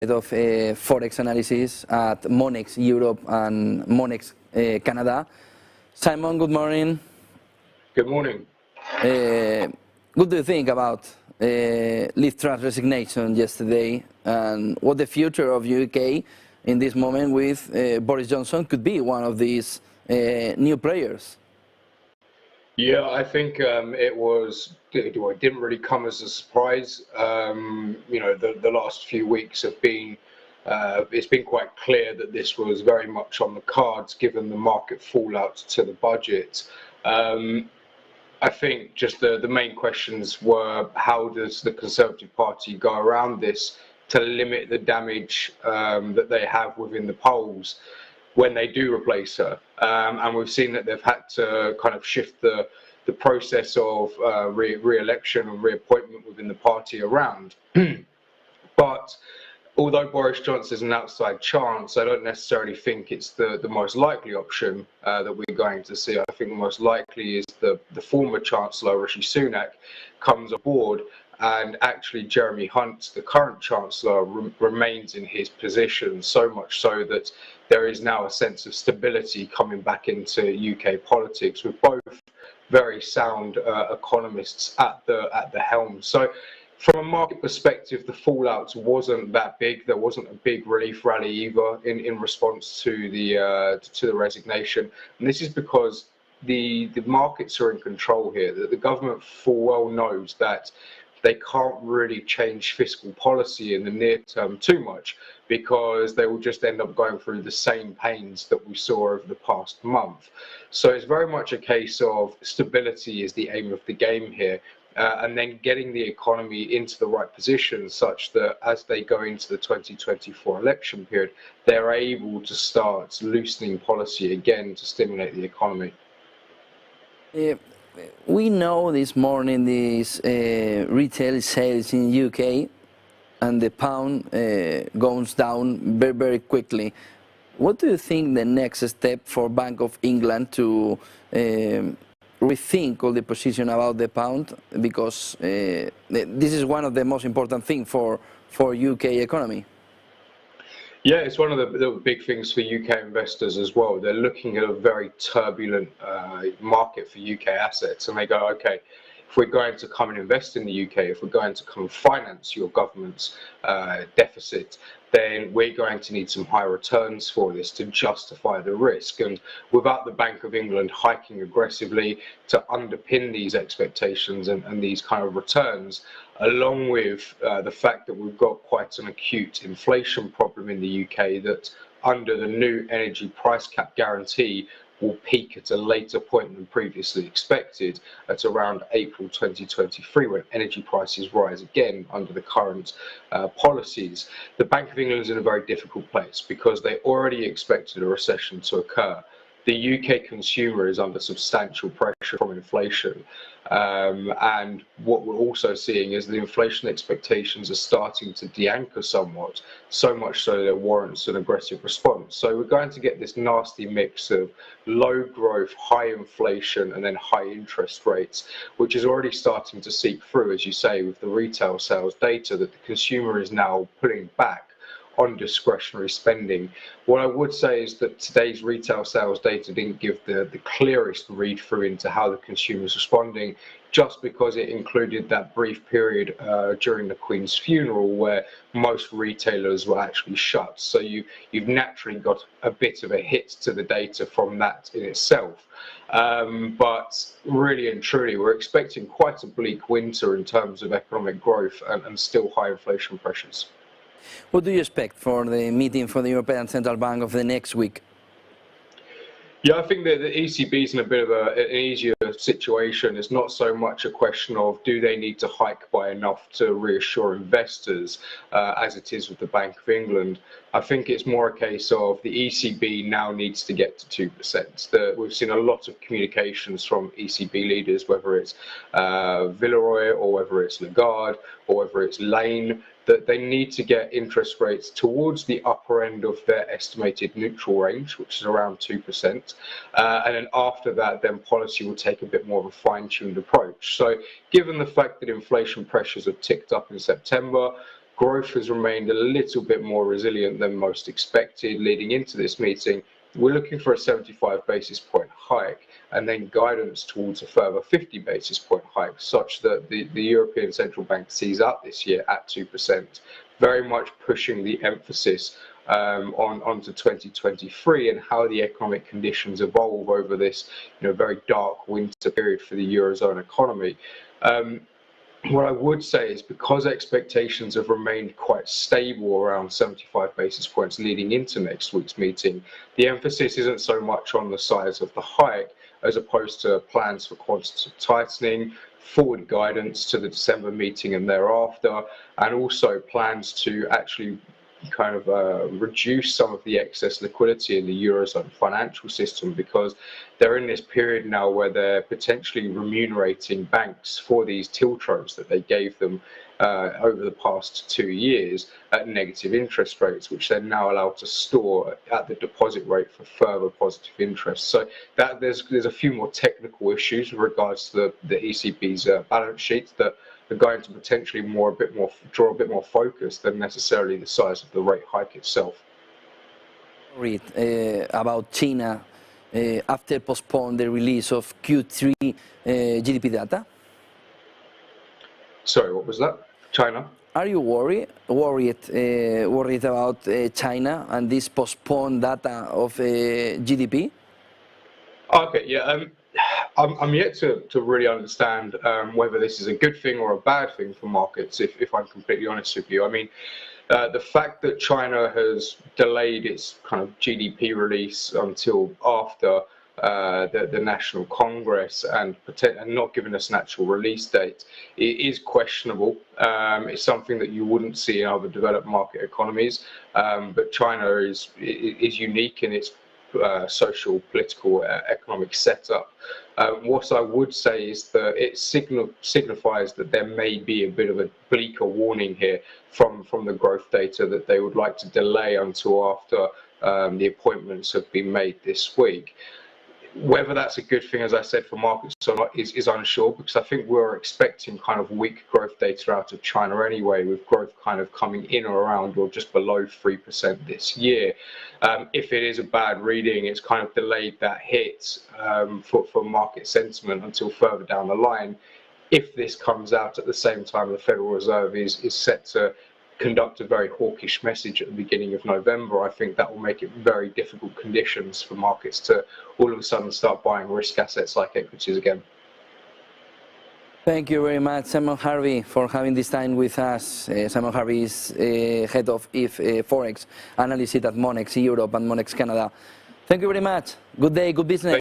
of Forex analysis at MONEX Europe and MONEX Canada. Simon, good morning. Good morning. What do you think about Liz Truss' resignation yesterday, and what the future of UK in this moment with Boris Johnson could be one of these new players? Yeah, I think it didn't really come as a surprise. You know, the last few weeks have been, it's been quite clear that this was very much on the cards given the market fallout to the budget. I think just the main questions were, how does the Conservative Party go around this to limit the damage that they have within the polls when they do replace her? And we've seen that they've had to kind of shift the process of re-election and reappointment within the party around. But although Boris Johnson is an outside chance, I don't necessarily think it's the most likely option that we're going to see. I think the most likely is the former Chancellor, Rishi Sunak, comes aboard, and actually Jeremy Hunt, the current Chancellor, remains in his position, so much so that there is now a sense of stability coming back into UK politics with both very sound economists at the helm. So from a market perspective, the fallout wasn't that big. There wasn't a big relief rally either in response to the resignation, and this is because the markets are in control here. The government full well knows that they can't really change fiscal policy in the near term too much, because they will just end up going through the same pains that we saw over the past month. So it's very much a case of stability is the aim of the game here. And then getting the economy into the right position such that as they go into the 2024 election period, they're able to start loosening policy again to stimulate the economy. We know this morning these retail sales in UK and the pound goes down very, very quickly. What do you think the next step for Bank of England to rethink all the position about the pound, because this is one of the most important things for UK economy? Yeah, it's one of the big things for UK investors as well. They're looking at a very turbulent market for UK assets, and they go, okay, if we're going to come and invest in the UK, if we're going to come and finance your government's deficit, then we're going to need some high returns for this to justify the risk. And without the Bank of England hiking aggressively to underpin these expectations and these kind of returns, along with the fact that we've got quite an acute inflation problem in the UK that under the new energy price cap guarantee will peak at a later point than previously expected at around April 2023, when energy prices rise again under the current policies. The Bank of England is in a very difficult place because they already expected a recession to occur. The UK consumer is under substantial pressure from inflation, and what we're also seeing is the inflation expectations are starting to de-anchor somewhat, so much so that it warrants an aggressive response. So we're going to get this nasty mix of low growth, high inflation, and then high interest rates, which is already starting to seep through, as you say, with the retail sales data that the consumer is now pulling back on discretionary spending. What I would say is that today's retail sales data didn't give the clearest read through into how the consumer is responding, just because it included that brief period during the Queen's funeral where most retailers were actually shut. So you've naturally got a bit of a hit to the data from that in itself. But really and truly, we're expecting quite a bleak winter in terms of economic growth and still high inflation pressures. What do you expect for the meeting for the European Central Bank of the next week? Yeah, I think that the ECB is in a bit of an easier situation. It's not so much a question of do they need to hike by enough to reassure investors as it is with the Bank of England. I think it's more a case of the ECB now needs to get to 2%. We've seen a lot of communications from ECB leaders, whether it's Villeroy or whether it's Lagarde or whether it's Lane, that they need to get interest rates towards the upper end of their estimated neutral range, which is around 2%. And then after that, then policy will take a bit more of a fine-tuned approach. So given the fact that inflation pressures have ticked up in September, growth has remained a little bit more resilient than most expected leading into this meeting. We're looking for a 75 basis point hike and then guidance towards a further 50 basis point hike, such that the European Central Bank sees out this year at 2%, very much pushing the emphasis onto 2023 and how the economic conditions evolve over this very dark winter period for the Eurozone economy. What I would say is, because expectations have remained quite stable around 75 basis points leading into next week's meeting, the emphasis isn't so much on the size of the hike as opposed to plans for quantitative tightening, forward guidance to the December meeting and thereafter, and also plans to actually kind of reduce some of the excess liquidity in the Eurozone financial system, because they're in this period now where they're potentially remunerating banks for these tiltrons that they gave them over the past 2 years at negative interest rates, which they're now allowed to store at the deposit rate for further positive interest. So that there's a few more technical issues with regards to the ECB's balance sheet that are going to potentially draw a bit more focus than necessarily the size of the rate hike itself. Read about China after postpone the release of Q3 GDP data? Sorry, what was that? China? Are you worried about China and this postponed data of GDP? Okay, yeah. I'm yet to really understand whether this is a good thing or a bad thing for markets, if I'm completely honest with you. I mean, the fact that China has delayed its kind of GDP release until after the National Congress and not given us an actual release date, it is questionable. It's something that you wouldn't see in other developed market economies, but China is unique in its social, political, economic setup. What I would say is that it signifies that there may be a bit of a bleaker warning here from the growth data that they would like to delay until after the appointments have been made this week. Whether that's a good thing, as I said, for markets or not is unsure, because I think we're expecting kind of weak growth data out of China anyway, with growth kind of coming in or around or just below 3% this year. If it is a bad reading, it's kind of delayed that hit for market sentiment until further down the line. If this comes out at the same time the Federal Reserve is set to conduct a very hawkish message at the beginning of November, I think that will make it very difficult conditions for markets to all of a sudden start buying risk assets like equities again. Thank you very much, Simon Harvey, for having this time with us. Simon Harvey is head of Forex analysis at MONEX Europe and MONEX Canada. Thank you very much. Good day, good business.